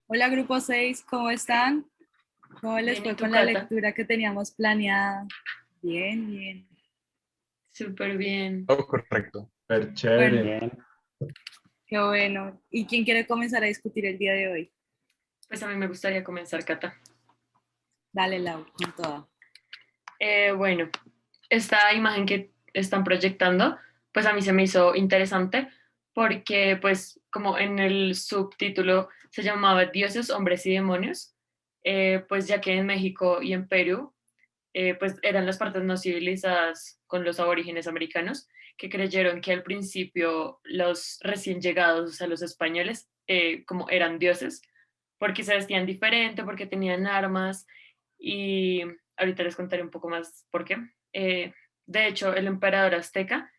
Hola Grupo 6, ¿cómo están? ¿Cómo les Bien, ¿y fue tú, con la Cata? lectura que teníamos planeada? Bien, bien. Súper bien. Todo correcto. Pero Bueno, chévere. Bien, qué bueno. ¿Y quién quiere comenzar a discutir el día de hoy? Pues a mí me gustaría comenzar, Cata. Dale, Lau, con toda. Bueno, esta imagen que están proyectando, pues a mí se me hizo interesante porque, pues, como en el subtítulo se llamaba Dioses, Hombres y Demonios, pues ya que en México y en Perú, pues eran las partes no civilizadas con los aborígenes americanos que creyeron que al principio los recién llegados, o sea, los españoles, como eran dioses, porque se vestían diferente, porque tenían armas y ahorita les contaré un poco más por qué. De hecho, el emperador azteca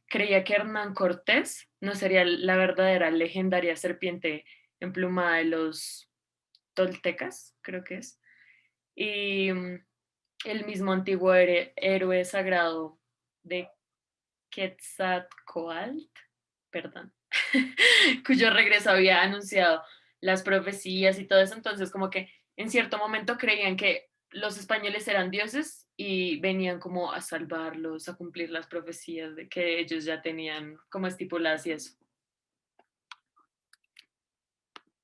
creía que Hernán Cortés no sería la verdadera legendaria serpiente emplumada de los toltecas, creo que es. Y el mismo antiguo héroe sagrado de Quetzalcóatl, perdón, cuyo regreso había anunciado las profecías y todo eso, entonces como que en cierto momento creían que los españoles eran dioses y venían como a salvarlos, a cumplir las profecías de que ellos ya tenían como estipuladas y eso.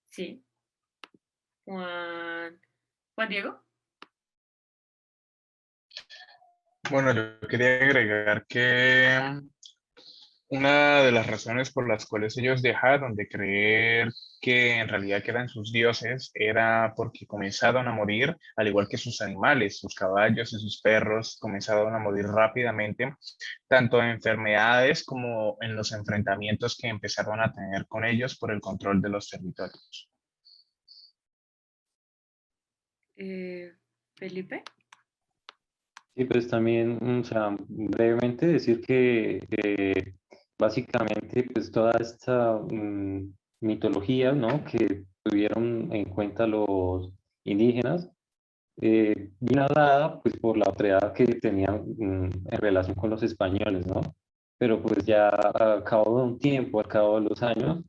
Sí, Juan, Juan Diego. Bueno, yo quería agregar que una de las razones por las cuales ellos dejaron de creer que en realidad que eran sus dioses era porque comenzaron a morir, al igual que sus animales, sus caballos y sus perros comenzaron a morir rápidamente, tanto en enfermedades como en los enfrentamientos que empezaron a tener con ellos por el control de los territorios. Felipe. sí, pues también, o sea, brevemente decir que básicamente pues toda esta mitología, ¿no? Que tuvieron en cuenta los indígenas, vino dada pues por la otredad que tenían en relación con los españoles, ¿no? Pero pues ya a cabo de un tiempo, a cabo de los años,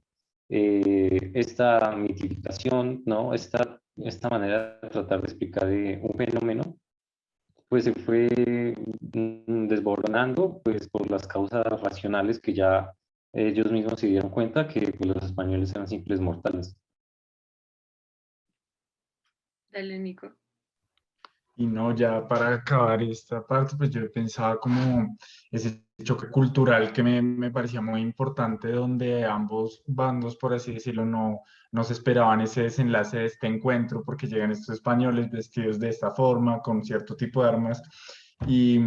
esta mitificación, ¿no? Esta manera de tratar de explicar un fenómeno, pues se fue desboronando pues por las causas racionales que ya ellos mismos se dieron cuenta que pues, los españoles eran simples mortales. Dale, Nico. Y no, ya para acabar esta parte, pues yo pensaba como ese choque cultural que me parecía muy importante, donde ambos bandos, por así decirlo, no se esperaban ese desenlace de este encuentro, porque llegan estos españoles vestidos de esta forma, con cierto tipo de armas, y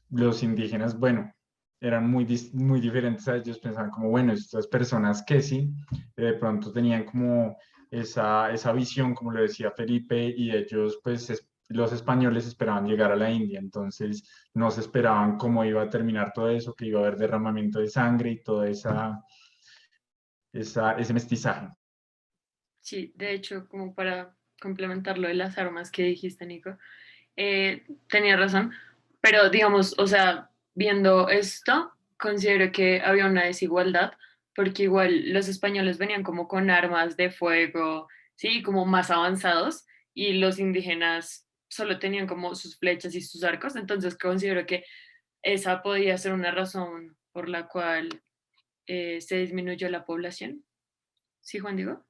los indígenas, bueno, eran muy diferentes a ellos, pensaban como, bueno, estas personas que sí, de pronto tenían como esa visión, como lo decía Felipe, y ellos pues los españoles esperaban llegar a la India, entonces no se esperaban cómo iba a terminar todo eso, que iba a haber derramamiento de sangre y todo ese mestizaje. Sí, de hecho, como para complementar lo de las armas que dijiste, Nico, tenía razón, pero digamos, o sea, viendo esto, considero que había una desigualdad, porque igual los españoles venían como con armas de fuego, sí, como más avanzados, y los indígenas solo tenían como sus flechas y sus arcos, entonces considero que esa podía ser una razón por la cual se disminuyó la población. ¿Sí, Juan Diego?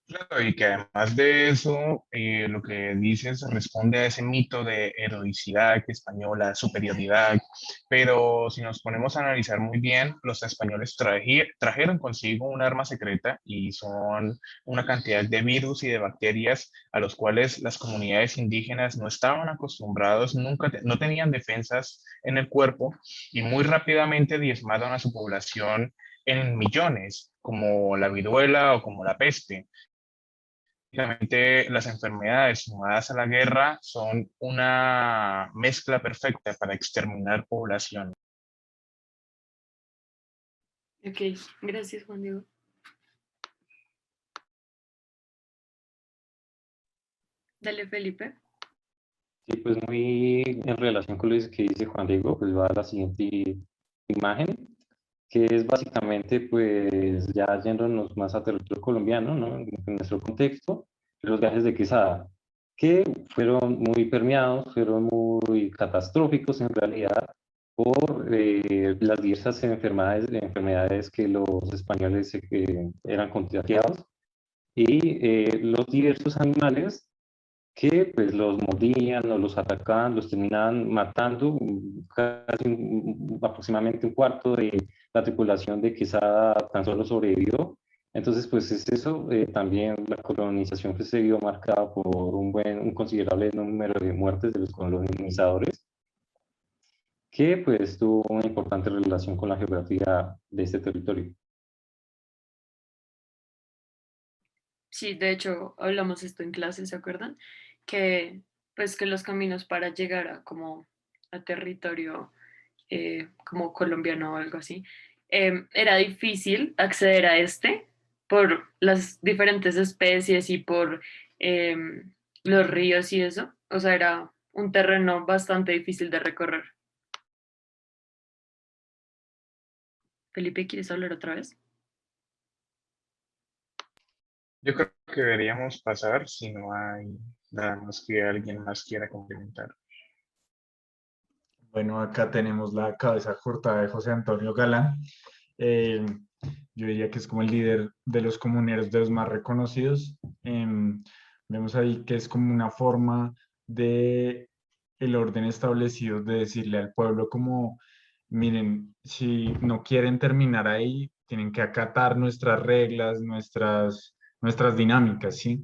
Claro, y que además de eso, lo que dices responde a ese mito de heroicidad española, superioridad, pero si nos ponemos a analizar muy bien, los españoles trajeron consigo un arma secreta y son una cantidad de virus y de bacterias a los cuales las comunidades indígenas no estaban acostumbrados, no tenían defensas en el cuerpo y muy rápidamente diezmaron a su población en millones, como la viruela o como la peste. Básicamente, las enfermedades sumadas a la guerra son una mezcla perfecta para exterminar población. Ok, gracias, Juan Diego. Dale, Felipe. Sí, pues muy en relación con lo que dice Juan Diego, pues va a la siguiente imagen. que es básicamente, pues ya yéndonos más a territorio colombiano, ¿no? En nuestro contexto, los gases de Quesada, que fueron muy permeados, fueron muy catastróficos en realidad por las diversas enfermedades que los españoles eran contagiados y los diversos animales que pues los mordían o los atacaban, los terminaban matando, casi aproximadamente un cuarto de la tripulación de Quesada tan solo sobrevivió. Entonces, pues es eso, también la colonización pues, se vio marcada por un considerable número de muertes de los colonizadores, que pues tuvo una importante relación con la geografía de este territorio. Sí, de hecho, hablamos esto en clase, ¿se acuerdan? Que pues que los caminos para llegar a como a territorio como colombiano o algo así, era difícil acceder a este por las diferentes especies y por los ríos y eso. O sea, era un terreno bastante difícil de recorrer. Felipe, ¿quieres hablar otra vez? Yo creo que deberíamos pasar si no hay nada más que alguien más quiera complementar. Bueno, acá tenemos la cabeza cortada de José Antonio Galán. Eh, yo diría que es como el líder de los comuneros, de los más reconocidos. Vemos ahí que es como una forma de el orden establecido de decirle al pueblo como, miren, si no quieren terminar ahí, tienen que acatar nuestras reglas, nuestras dinámicas, ¿sí?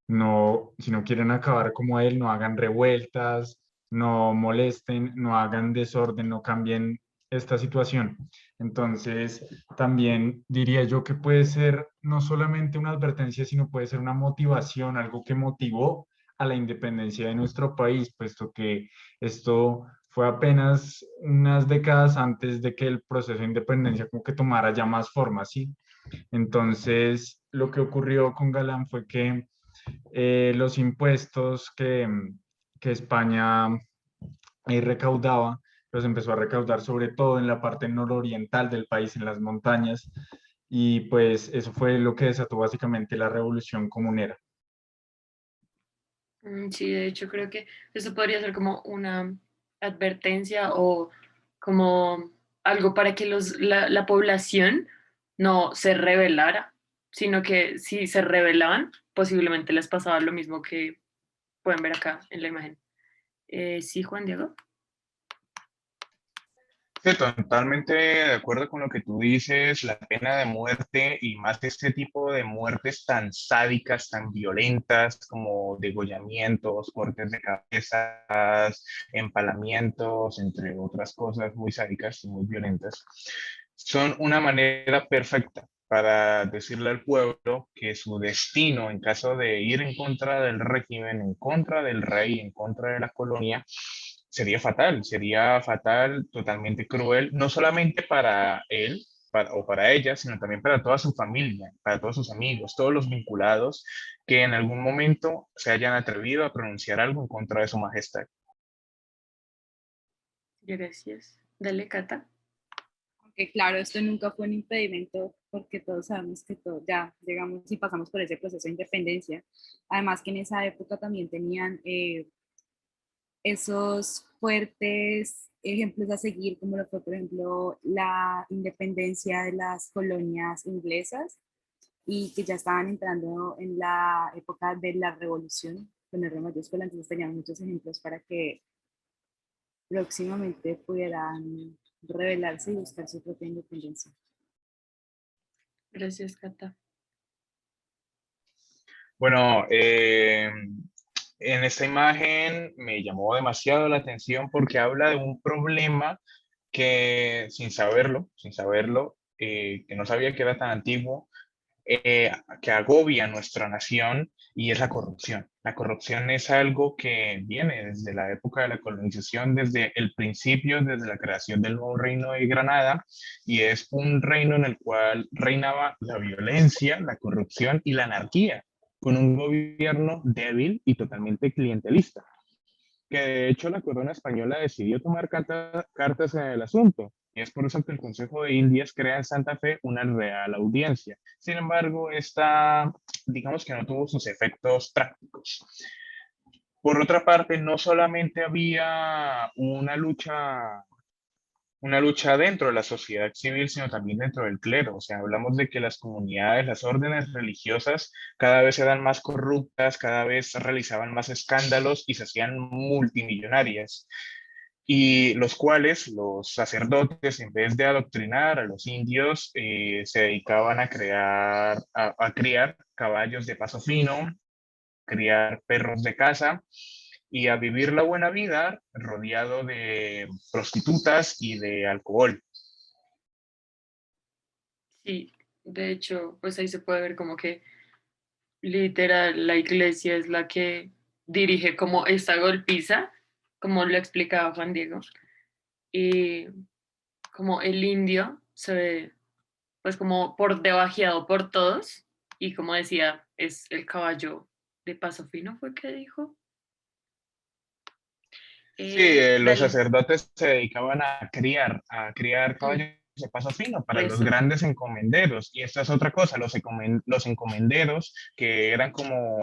No, si no quieren acabar como él, no hagan revueltas, no molesten, no hagan desorden, no cambien esta situación. Entonces, también diría yo que puede ser no solamente una advertencia, sino puede ser una motivación, algo que motivó a la independencia de nuestro país, puesto que esto fue apenas unas décadas antes de que el proceso de independencia como que tomara ya más forma, ¿sí? Entonces, lo que ocurrió con Galán fue que los impuestos que España recaudaba, los empezó a recaudar sobre todo en la parte nororiental del país, en las montañas, y pues eso fue lo que desató básicamente la revolución comunera. Sí, de hecho creo que eso podría ser como una advertencia o como algo para que la población no se rebelara, sino que si se rebelaban, posiblemente les pasaba lo mismo que pueden ver acá en la imagen. Sí, Juan Diego. Sí, totalmente de acuerdo con lo que tú dices, la pena de muerte y más este tipo de muertes tan sádicas, tan violentas como degollamientos, cortes de cabezas, empalamientos, entre otras cosas muy sádicas y muy violentas, son una manera perfecta para decirle al pueblo que su destino, en caso de ir en contra del régimen, en contra del rey, en contra de la colonia, sería fatal, totalmente cruel, no solamente para él o para ella, sino también para toda su familia, para todos sus amigos, todos los vinculados que en algún momento se hayan atrevido a pronunciar algo en contra de su majestad. Gracias. Dale, Cata. Aunque claro, esto nunca fue un impedimento porque todos sabemos que ya llegamos y pasamos por ese proceso de independencia. Además que en esa época también tenían esos fuertes ejemplos a seguir, como lo fue, por ejemplo, la independencia de las colonias inglesas y que ya estaban entrando en la época de la revolución con R mayúscula, entonces tenían muchos ejemplos para que próximamente pudieran rebelarse y buscar su propia independencia. Gracias, Cata. Bueno, en esta imagen me llamó demasiado la atención porque habla de un problema que sin saberlo, que no sabía que era tan antiguo, que agobia a nuestra nación y es la corrupción. La corrupción es algo que viene desde la época de la colonización, desde el principio, desde la creación del nuevo reino de Granada, y es un reino en el cual reinaba la violencia, la corrupción y la anarquía, con un gobierno débil y totalmente clientelista, que de hecho la corona española decidió tomar cartas en el asunto Y es por eso que el Consejo de Indias crea en Santa Fe una real audiencia. Sin embargo, esta, digamos que no tuvo sus efectos prácticos. Por otra parte, no solamente había una lucha dentro de la sociedad civil, sino también dentro del clero. O sea, hablamos de que las comunidades, las órdenes religiosas cada vez eran más corruptas, cada vez realizaban más escándalos y se hacían multimillonarias. Y los cuales los sacerdotes, en vez de adoctrinar a los indios, se dedicaban a a criar caballos de paso fino, criar perros de caza y a vivir la buena vida rodeado de prostitutas y de alcohol. Sí, de hecho, pues ahí se puede ver como que literal la iglesia es la que dirige como esta golpiza, como lo explicaba Juan Diego, y como el indio se ve pues como por debajeado por todos y como decía, es el caballo de paso fino, fue que dijo. Sí, los Dale, sacerdotes se dedicaban a criar mm, caballos de paso fino para los eso, grandes encomenderos. Y esta es otra cosa, los encomenderos, que eran como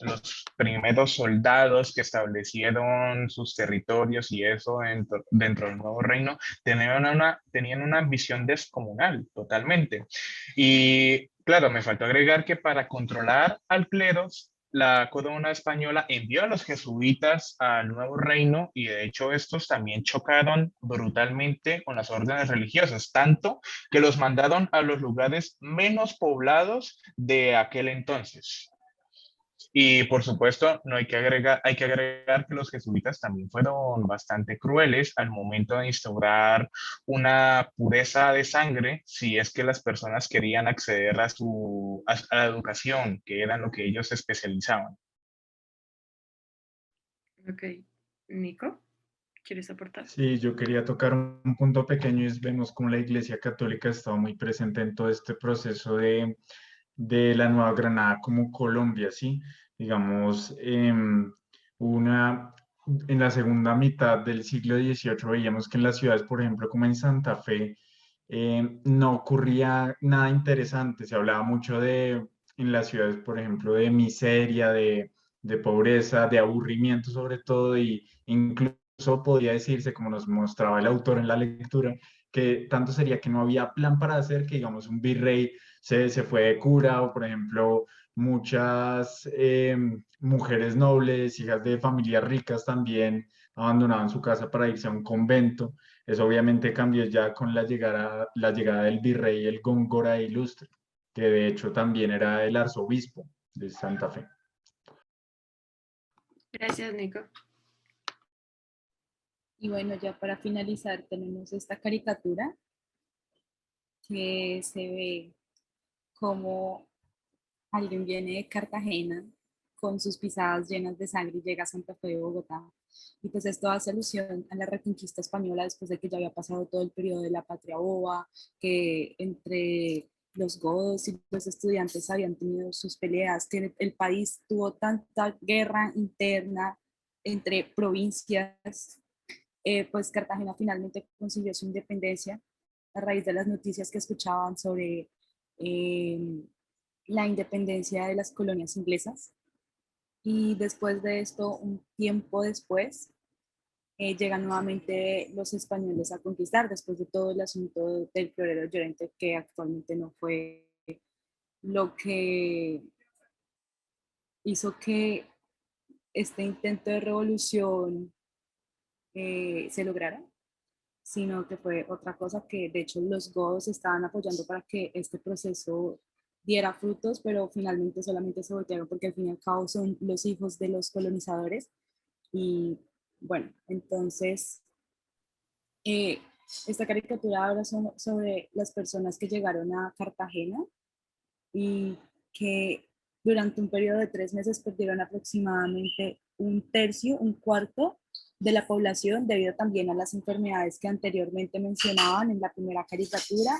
los primeros soldados que establecieron sus territorios y eso dentro del nuevo reino, tenían una ambición descomunal totalmente. Y claro, me faltó agregar que para controlar al clero, la corona española envió a los jesuitas al nuevo reino y de hecho estos también chocaron brutalmente con las órdenes religiosas, tanto que los mandaron a los lugares menos poblados de aquel entonces. Y por supuesto, no hay que agregar que los jesuitas también fueron bastante crueles al momento de instaurar una pureza de sangre si es que las personas querían acceder a la educación, que era en lo que ellos se especializaban. ok. Nico, ¿quieres aportar? Sí, yo quería tocar un punto pequeño y es vemos cómo la Iglesia Católica ha estado muy presente en todo este proceso de la Nueva Granada como Colombia, ¿sí? Digamos, una, en la segunda mitad del siglo XVIII veíamos que en las ciudades, por ejemplo, como en Santa Fe, no ocurría nada interesante. Se hablaba mucho en las ciudades, por ejemplo, de miseria, de pobreza, de aburrimiento sobre todo, y incluso podría decirse, como nos mostraba el autor en la lectura, que tanto sería que no había plan para hacer que, digamos, un virrey se fue de cura, o por ejemplo, muchas mujeres nobles, hijas de familias ricas también abandonaban su casa para irse a un convento. Eso obviamente cambió ya con la llegada del virrey el Góngora Ilustre, que de hecho también era el arzobispo de Santa Fe. Gracias, Nico. Y bueno, ya para finalizar tenemos esta caricatura que se ve como alguien viene de Cartagena con sus pisadas llenas de sangre y llega a Santa Fe de Bogotá. Y pues esto hace alusión a la reconquista española después de que ya había pasado todo el periodo de la patria boba, que entre los godos y los estudiantes habían tenido sus peleas, que el país tuvo tanta guerra interna entre provincias, pues Cartagena finalmente consiguió su independencia a raíz de las noticias que escuchaban sobre eh, la independencia de las colonias inglesas. Y después de esto, un tiempo después, llegan nuevamente los españoles a conquistar, después de todo el asunto del florero Llorente, que actualmente no fue lo que hizo que este intento de revolución se lograra, sino que fue otra cosa que de hecho los godos estaban apoyando para que este proceso diera frutos, pero finalmente solamente se voltearon porque al fin y al cabo son los hijos de los colonizadores. Y bueno, entonces eh, esta caricatura habla sobre las personas que llegaron a Cartagena y que durante un periodo de 3 meses perdieron aproximadamente un tercio, un cuarto de la población debido también a las enfermedades que anteriormente mencionaban en la primera caricatura,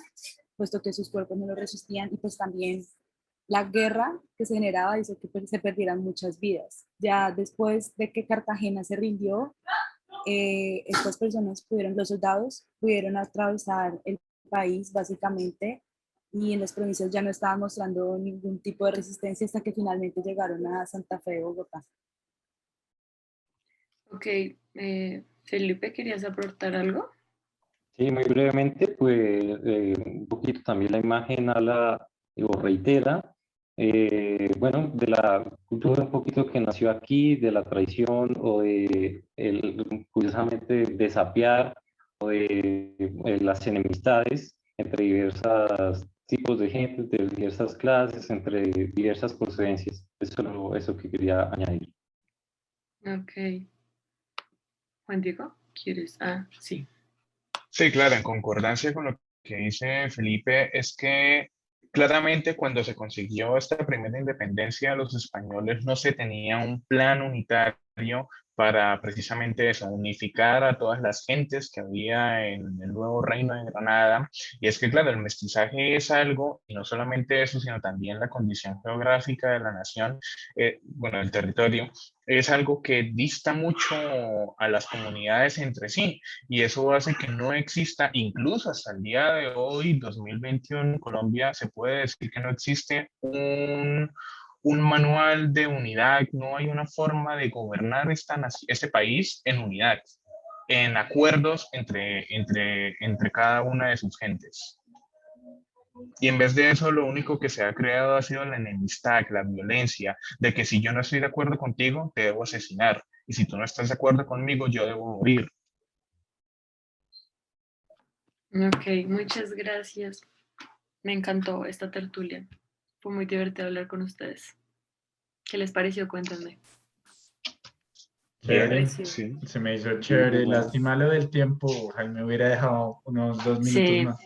puesto que sus cuerpos no lo resistían y pues también la guerra que se generaba hizo que se perdieran muchas vidas. Ya después de que Cartagena se rindió, estas personas pudieron, los soldados pudieron atravesar el país básicamente y en las provincias ya no estaban mostrando ningún tipo de resistencia hasta que finalmente llegaron a Santa Fe de Bogotá. Ok, Felipe, ¿querías aportar algo? Sí, muy brevemente, pues un poquito también la imagen habla o reitera, bueno, de la cultura un poquito que nació aquí, de la tradición o de, curiosamente, desafiar o de las enemistades entre diversos tipos de gente, de diversas clases, entre diversas procedencias. Eso que quería añadir. Ok. Juan Diego, ¿quieres? Ah, sí. Sí, claro, en concordancia con lo que dice Felipe, es que claramente cuando se consiguió esta primera independencia, los españoles no se tenía un plan unitario para precisamente eso, unificar a todas las gentes que había en el nuevo reino de Granada. Y es que, claro, el mestizaje es algo, y no solamente eso, sino también la condición geográfica de la nación, bueno, del territorio, es algo que dista mucho a las comunidades entre sí. Y eso hace que no exista, incluso hasta el día de hoy, 2021, en Colombia, se puede decir que no existe un manual de unidad, no hay una forma de gobernar este país en unidad, en acuerdos entre cada una de sus gentes. Y en vez de eso, lo único que se ha creado ha sido la enemistad, la violencia, de que si yo no estoy de acuerdo contigo, te debo asesinar. Y si tú no estás de acuerdo conmigo, yo debo morir. Ok, muchas gracias. Me encantó esta tertulia. Fue muy divertido hablar con ustedes. ¿Qué les pareció? Cuéntenme. Chévere, Sí. se me hizo Sí, muy chévere. bueno. Lástima lo del tiempo, Jaime hubiera dejado unos 2 minutos Sí, más.